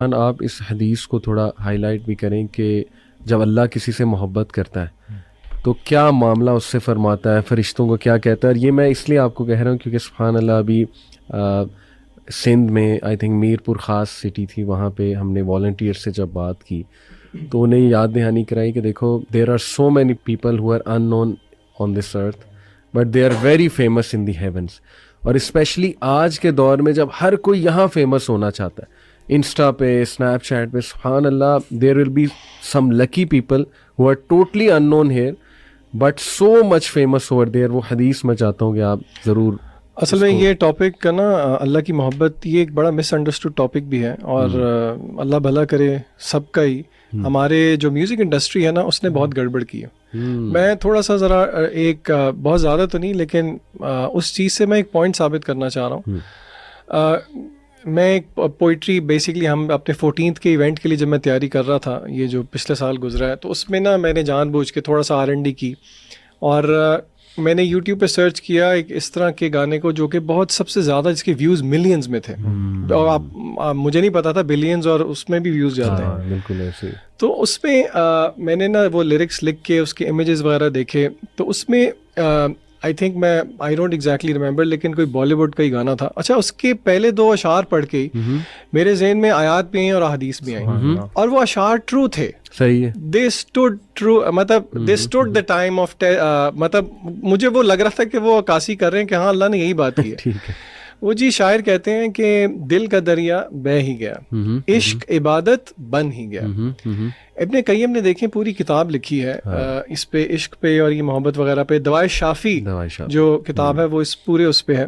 آپ اس حدیث کو تھوڑا ہائی لائٹ بھی کریں کہ جب اللہ کسی سے محبت کرتا ہے تو کیا معاملہ اس سے فرماتا ہے، فرشتوں کو کیا کہتا ہے. اور یہ میں اس لیے آپ کو کہہ رہا ہوں کیونکہ سبحان اللہ ابھی سندھ میں آئی تھنک میر پور خاص سٹی تھی، وہاں پہ ہم نے والنٹیئر سے جب بات کی تو انہیں یاد دہانی کرائی کہ دیکھو there are so many people who are unknown on this earth but they are very famous in the heavens. اور اسپیشلی آج کے دور میں جب ہر کوئی یہاں فیمس ہونا چاہتا ہے، انسٹا پہ، اسنیپ چیٹ پہ، سبحان اللہ there will be some lucky people who are totally unknown here but so much famous over there. وہ حدیث میں چاہتا ہوں کہ آپ ضرور. اصل میں یہ ٹاپک کا نا اللہ کی محبت یہ ایک بڑا مس انڈرسٹوڈ ٹاپک بھی ہے، اور اللہ بھلا کرے سب کا ہی. ہمارے جو میوزک انڈسٹری ہے نا اس نے بہت گڑبڑ کی ہے. میں تھوڑا سا ذرا ایک بہت زیادہ تو نہیں لیکن اس چیز سے میں ایک پوائنٹ ثابت کرنا چاہ رہا ہوں. میں ایک پوئٹری بیسکلی ہم اپنے 14th کے ایونٹ کے لیے جب میں تیاری کر رہا تھا، یہ جو پچھلے سال گزرا ہے، تو اس میں نا میں نے جان بوجھ کے تھوڑا سا R&D کی، اور میں نے یوٹیوب پہ سرچ کیا ایک اس طرح کے گانے کو جو کہ بہت سب سے زیادہ جس کے ویوز ملینز میں تھے، اور آپ مجھے نہیں پتا تھا بلینز، اور اس میں بھی ویوز جاتے ہیں. بالکل ایسے. تو اس میں میں نے نا وہ لیرکس لکھ کے اس کے امیجز وغیرہ دیکھے، تو اس میں I think I don't exactly remember لیکن کوئی بالی ووڈ کا ہی گانا تھا. اچھا، اس کے پہلے 2 اشعار پڑھ کے ہی میرے ذہن میں آیات بھی آئیں اور احادیث بھی آئیں، اور وہ اشعار ٹرو تھے. صحیح ہے. دے اسٹوڈ ٹرو، مطلب دے اسٹوڈ دا ٹائم آف، مطلب مجھے وہ لگ رہا تھا کہ وہ عکاسی کر رہے ہیں کہ ہاں اللہ نے یہی بات کی ہے. ٹھیک ہے. وہ جی شاعر کہتے ہیں کہ دل کا دریا بہہ ہی گیا، عشق عبادت بن ہی گیا. ابن قیم نے دیکھیں پوری کتاب لکھی ہے اس پہ، عشق پہ اور یہ محبت وغیرہ پہ. دوائے شافی جو کتاب ہے وہ اس پورے اس پہ ہے.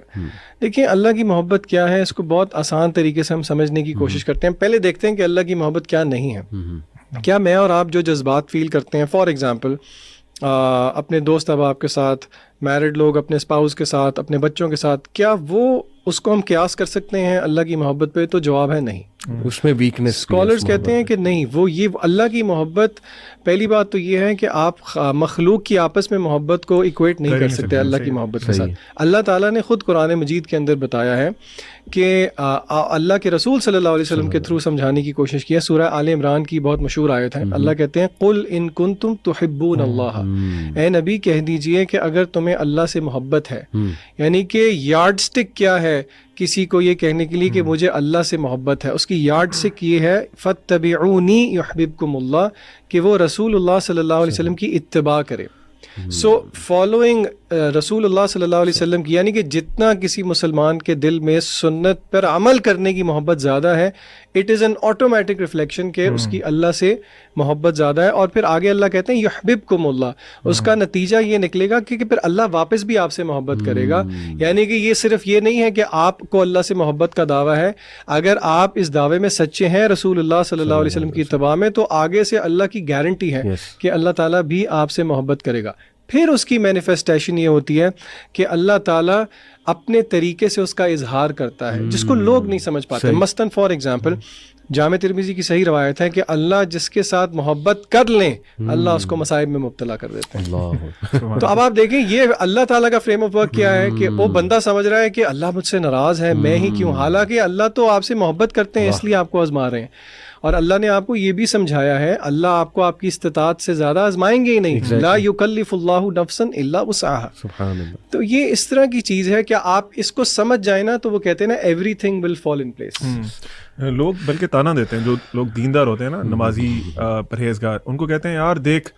دیکھیں اللہ کی محبت کیا ہے، اس کو بہت آسان طریقے سے ہم سمجھنے کی کوشش کرتے ہیں. پہلے دیکھتے ہیں کہ اللہ کی محبت کیا نہیں ہے. کیا میں اور آپ جو جذبات فیل کرتے ہیں، فار ایگزامپل اپنے دوست احباب کے ساتھ، میرڈ لوگ اپنے اسپاؤس کے ساتھ، اپنے بچوں کے ساتھ، کیا وہ اس کو ہم قیاس کر سکتے ہیں اللہ کی محبت پہ؟ تو جواب ہے نہیں. اس میں ویکنس. اسکالرز کہتے ہیں کہ نہیں، وہ یہ اللہ کی محبت، پہلی بات تو یہ ہے کہ آپ مخلوق کی آپس میں محبت کو ایکویٹ نہیں کر سکتے اللہ کی محبت کے ساتھ. اللہ تعالیٰ نے خود قرآن مجید کے اندر بتایا ہے کہ اللہ کے رسول صلی اللہ علیہ وسلم کے تھرو سمجھانے کی کوشش کی ہے. سورہ آل عمران کی بہت مشہور آیت ہے. اللہ کہتے ہیں قل ان کنتم تحبون اللہ، اے نبی کہہ دیجئے کہ اگر تمہیں اللہ سے محبت ہے. یعنی کہ یارڈ سٹک کیا ہے کسی کو یہ کہنے کے لیے کہ مجھے اللہ سے محبت ہے؟ اس کی یارڈ سٹک یہ ہے فاتبعونی یحببکم اللہ، کہ وہ رسول اللہ صلی اللہ علیہ وسلم کی اتباع کرے. سو فالوئنگ رسول اللہ صلی اللہ علیہ وسلم کی، یعنی کہ جتنا کسی مسلمان کے دل میں سنت پر عمل کرنے کی محبت زیادہ ہے، it is an automatic reflection کہ اس کی اللہ سے محبت زیادہ ہے. اور پھر آگے اللہ کہتے ہیں یحببکم اللہ، اس کا نتیجہ یہ نکلے گا کہ پھر اللہ واپس بھی آپ سے محبت کرے گا. یعنی کہ یہ صرف یہ نہیں ہے کہ آپ کو اللہ سے محبت کا دعویٰ ہے، اگر آپ اس دعوے میں سچے ہیں رسول اللہ صلی اللہ علیہ وسلم کی اتباع میں، تو آگے سے اللہ کی گارنٹی ہے کہ اللہ تعالیٰ بھی آپ سے محبت کرے گا. پھر اس کی مینیفیسٹیشن یہ ہوتی ہے کہ اللہ تعالیٰ اپنے طریقے سے اس کا اظہار کرتا ہے جس کو لوگ نہیں سمجھ پاتے. مثلاً فار ایگزامپل جامع ترمذی کی صحیح روایت ہے کہ اللہ جس کے ساتھ محبت کر لیں اللہ اس کو مصائب میں مبتلا کر دیتے ہیں. تو اب آپ دیکھیں یہ اللہ تعالیٰ کا فریم آف ورک کیا ہے کہ وہ بندہ سمجھ رہا ہے کہ اللہ مجھ سے ناراض ہے، میں ہی کیوں، حالانکہ اللہ تو آپ سے محبت کرتے ہیں اس لیے آپ کو آزما رہے ہیں. اور اللہ نے آپ کو یہ بھی سمجھایا ہے اللہ آپ کو آپ کی استطاعت سے زیادہ آزمائیں گے ہی نہیں. لا یکلف اللہ نفسا الا وسعها. تو یہ اس طرح کی چیز ہے کہ آپ اس کو سمجھ جائیں نا تو وہ کہتے ہیں نا every thing will fall in place. لوگ بلکہ تانا دیتے ہیں، جو لوگ دیندار ہوتے ہیں نا، نمازی پرہیزگار، ان کو کہتے ہیں یار دیکھ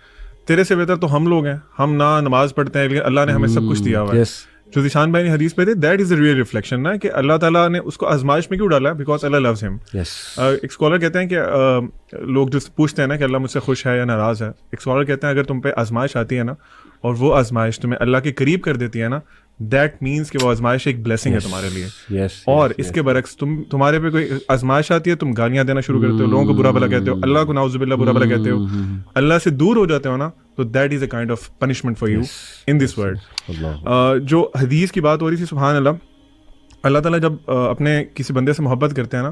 تیرے سے بہتر تو ہم لوگ ہیں، ہم نہ نماز پڑھتے ہیں لیکن اللہ نے ہمیں سب کچھ دیا ہوا ہے. جو ذیشان بھائی نے حدیث پہ تھے، that is a real reflection نا، کہ اللہ تعالیٰ نے اس کو آزمائش میں کیوں ڈالا ہے؟ بیکاز اللہ لوز ہم. ایک اسکالر کہتے ہیں کہ لوگ جو پوچھتے ہیں نا کہ اللہ مجھ سے خوش ہے یا ناراض ہے، ایک اسکالر کہتے ہیں اگر تم پہ آزمائش آتی ہے نا اور وہ آزمائش تمہیں اللہ کے قریب کر دیتی ہے نا، دیٹ مینس کہ وہ آزمائش ایک بلیسنگ ہے تمہارے لیے. اور اس کے برعکس تمہارے پہ کوئی آزمائش آتی ہے، تم گالیاں دینا شروع کرتے ہو، لوگوں کو برا بھلا کہتے ہو، اللہ کو نعوذ باللہ برا بھلا کہتے ہو، اللہ سے دور ہو جاتے ہو نا، تو that is a kind of punishment for you in this world. جو حدیث کی بات ہو رہی تھی، سبحان اللہ، اللہ تعالیٰ جب اپنے کسی بندے سے محبت کرتے ہیں نا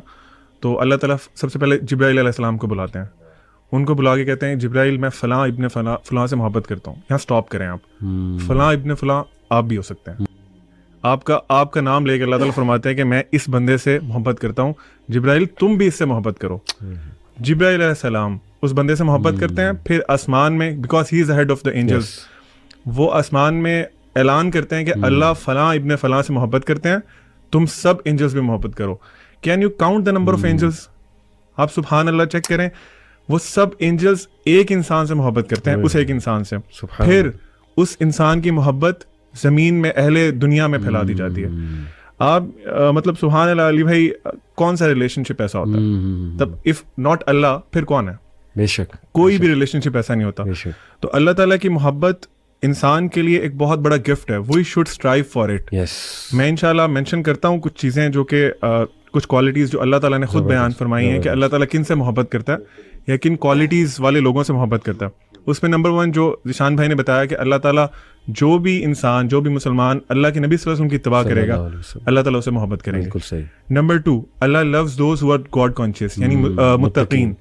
تو اللہ تعالیٰ سب سے پہلے جبرائیل علیہ السلام کو بلاتے ہیں. ان کو بلا کے کہتے ہیں جبرائیل میں فلاں ابن فلاں سے محبت کرتا ہوں، یہاں سٹاپ کریں آپ، فلاں ابن فلاں آپ بھی ہو سکتے ہیں. آپ کا نام لے کے اللہ تعالیٰ فرماتے ہیں کہ میں اس بندے سے محبت کرتا ہوں، جبرائیل تم بھی اس سے محبت کرو. جبرائیل علیہ السلام اس بندے سے محبت کرتے ہیں، پھر آسمان میں because he is the head of the angels, وہ آسمان میں اعلان کرتے ہیں کہ اللہ فلاں ابن فلاں سے محبت کرتے ہیں، تم سب اینجلس بھی محبت کرو. Can you count the number of angels? آپ سبحان اللہ چیک کریں، وہ سب اینجلس ایک انسان سے محبت کرتے ہیں، اس ایک انسان سے. پھر اس انسان کی محبت زمین میں اہل دنیا میں پھیلا دی جاتی ہے. آپ مطلب سبحان اللہ علی بھائی، کون سا ریلیشن شپ ایسا ہوتا ہے؟ تب اف ناٹ اللہ پھر کون ہے؟ بے شک کوئی بھی ریلیشن شپ ایسا نہیں ہوتا. تو اللہ تعالیٰ کی محبت انسان کے لیے ایک بہت بڑا گفٹ ہے. We should strive for it. میں انشاءاللہ مینشن کرتا ہوں کچھ چیزیں جو کہ کچھ کوالٹیز جو اللہ تعالیٰ نے خود بیان فرمائی ہیں کہ اللہ تعالیٰ کن سے محبت کرتا ہے یا کن کوالٹیز والے لوگوں سے محبت کرتا ہے. اس میں نمبر 1 جو ذیشان بھائی نے بتایا کہ اللہ تعالیٰ جو بھی انسان، جو بھی مسلمان اللہ کے نبی صلی اللہ علیہ وسلم کی اتباع کرے گا، اللہ تعالیٰ اسے محبت کرے گا. Number 2 Allah loves those who are God conscious, یعنی متقین.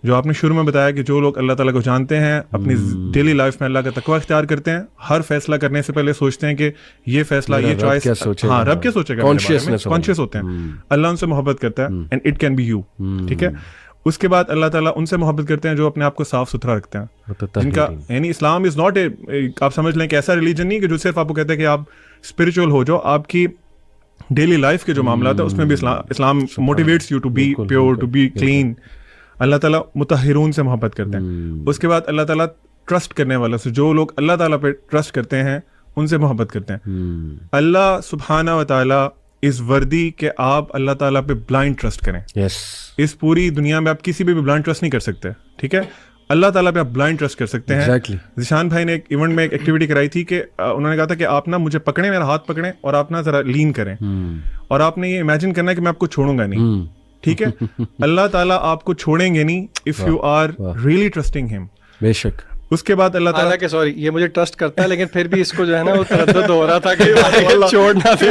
جو آپ نے شروع میں بتایا کہ جو لوگ اللہ تعالیٰ کو جانتے ہیں، اپنی ڈیلی لائف میں اللہ کا تقویٰ اختیار کرتے ہیں، ہر فیصلہ کرنے سے پہلے سوچتے ہیں کہ یہ فیصلہ، یہ چوائس، ہاں رب کیا سوچے گا، کانشیس ہوتے ہیں. اللہ ان سے محبت کرتا ہے and it can be you. ٹھیک ہے. اس کے بعد اللہ تعالیٰ ان سے محبت کرتے ہیں جو اپنے آپ کو صاف ستھرا رکھتے ہیں، جن کا یعنی اسلام از ناٹ اے، آپ سمجھ لیں کہ ایسا ریلیجن نہیں کہ جو صرف آپ کو کہتے ہیں کہ آپ اسپرچل ہو جاؤ. آپ کی ڈیلی لائف کے جو معاملات ہیں اس میں بھی Islam motivates you to be pure, to be clean. Allah تعالیٰ مطہرون سے محبت کرتے ہیں. اس کے بعد اللہ تعالیٰ ٹرسٹ کرنے والوں سے، جو لوگ اللہ تعالیٰ پہ ٹرسٹ کرتے ہیں ان سے محبت کرتے ہیں. اللہ سبحانہ و تعالیٰ اس وردی کہ آپ اللہ تعالیٰ پہ بلائنڈ ٹرسٹ کریں. اس پوری دنیا میں آپ کسی پہ بھی بلائنڈ ٹرسٹ نہیں کر سکتے. ٹھیک ہے. اللہ تعالیٰ پہ آپ بلائنڈ ٹرسٹ کر سکتے ہیں. ذیشان بھائی نے ایک ایونٹ میں ایک ایکٹیویٹی کرائی تھی کہ انہوں نے کہا تھا کہ آپ نا مجھے پکڑیں، میرا ہاتھ پکڑیں اور آپ نا ذرا لین کریں اور آپ نے یہ امیجن کرنا ہے کہ میں آپ کو چھوڑوں گا نہیں. ٹھیک ہے. اللہ تعالیٰ آپ کو چھوڑیں گے نہیں if you are really trusting ہم. بے شک. اس کے بعد اللہ تعالیٰ کہ سوری یہ مجھے ٹرسٹ کرتا ہے لیکن پھر بھی اس کو جو ہے نا وہ تردد ہو رہا تھا کہ چھوڑنا دے.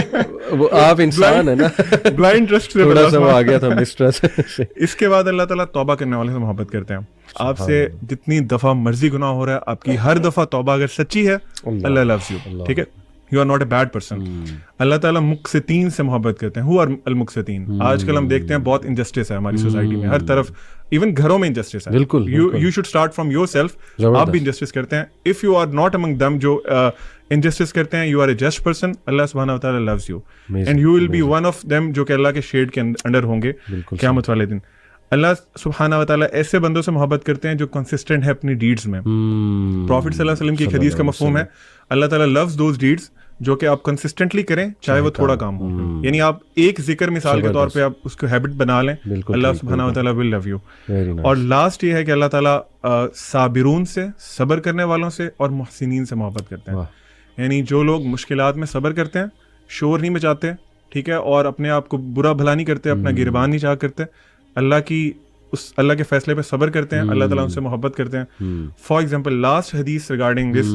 وہ آپ انسان ہے نا، بلائنڈ ٹرسٹ سے تھوڑا سا وہ آ گیا تھا مسٹرسٹ. اس کے بعد اللہ تعالیٰ توبہ کرنے والے سے محبت کرتے ہیں. آپ سے جتنی دفعہ مرضی گناہ ہو رہا ہے، آپ کی ہر دفعہ توبہ اگر سچی ہے، اللہ لوز یو. ٹھیک ہے. You are not a bad person. Allah تعالیٰ مقسطین سے محبت کرتے ہیں. ہو آر المقسطین. آج کل ہم دیکھتے ہیں بہت انجسٹس ہے ہماری سوسائٹی میں، ہر طرف، ایون گھروں میں انجسٹس ہے. بالکل. You should start from yourself. آپ بھی انجسٹس کرتے ہیں. If you are not among them جو انجسٹس کرتے ہیں، you are a just person. Allah سبحانہ وتعالیٰ loves you and you will be one of them جو کہ اللہ کے شیڈ کے انڈر ہوں گے قیامت والے دن. اللہ سبحانہ وتعالیٰ ایسے بندوں سے محبت کرتے ہیں جو کنسسٹنٹ ہے اپنی ڈیڈز میں. پروفٹ صلی اللہ علیہ وسلم کی ایک حدیث کا مفہوم ہے، اللہ تعالیٰ لوز دوز ڈیڈز جو کہ آپ کنسسٹنٹلی کریں چاہے وہ تھوڑا کام ہو. یعنی آپ ایک ذکر مثال کے طور پہ آپ اس کو ہیبٹ بنا لیں، اللہ سبحانہ وتعالیٰ ول لو یو. اور لاسٹ یہ ہے کہ اللہ تعالیٰ صابرون سے، صبر کرنے والوں سے، اور محسنین سے محبت کرتے ہیں. یعنی جو لوگ مشکلات میں صبر کرتے ہیں، شور نہیں مچاتے، ٹھیک ہے، اور اپنے آپ کو برا بھلا نہیں کرتے، اپنا گربان نہیں چاہ کرتے، اللہ کے فیصلے پہ صبر کرتے ہیں، اللہ تعالیٰ ان سے محبت کرتے ہیں. فار ایگزامپل لاسٹ حدیث ریگارڈنگ دس،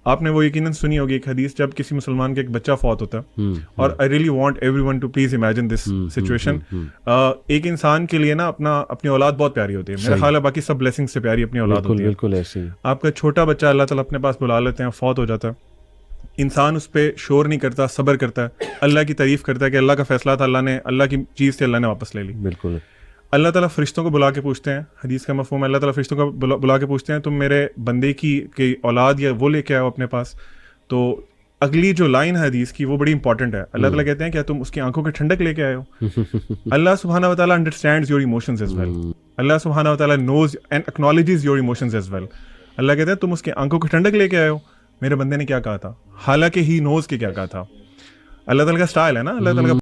آپ نے وہ یقیناً سنی ہوگی ایک حدیث جب کسی مسلمان کا ایک بچہ فوت ہوتا ہے، اور I really want everyone to please imagine this situation. ایک انسان کے لیے نا اپنی اولاد بہت پیاری ہوتی ہے. میرا خیال ہے باقی سب بلیسنگ سے پیاری اپنی اولاد ہوتی ہے. بالکل ایسے. آپ کا چھوٹا بچہ اللہ تعالیٰ اپنے پاس بلا لیتے ہیں، فوت ہو جاتا ہے. انسان اس پہ شور نہیں کرتا، صبر کرتا ہے، اللہ کی تعریف کرتا ہے کہ اللہ کا فیصلہ تھا، اللہ کی چیز تھی، اللہ نے واپس لے لی. بالکل. اللہ تعالیٰ فرشتوں کو بلا کے پوچھتے ہیں، حدیث کا مفہوم ہے، اللہ تعالیٰ فرشتوں کو بلا کے پوچھتے ہیں تم میرے بندے کی اولاد یا وہ لے کے آؤ اپنے پاس. تو اگلی جو لائن ہے حدیث کی وہ بڑی امپورٹنٹ ہے. اللہ تعالیٰ کہتے ہیں کیا تم اس کی آنکھوں کی ٹھنڈک لے کے آئے ہو؟ اللہ سبحانہ و تعالیٰ understands your emotions as well. Allah سبحانہ و تعالیٰ knows and acknowledges your emotions as well. Allah کہتے ہیں تم اس کی آنکھوں کی ٹھنڈک لے کے آئے ہو. میرے بندے نے کیا کہا تھا، حالانکہ ہی نوز کہ کیا کہا تھا. اللہ تعالیٰ کا اسٹائل ہے نا، اللہ تعالیٰ کا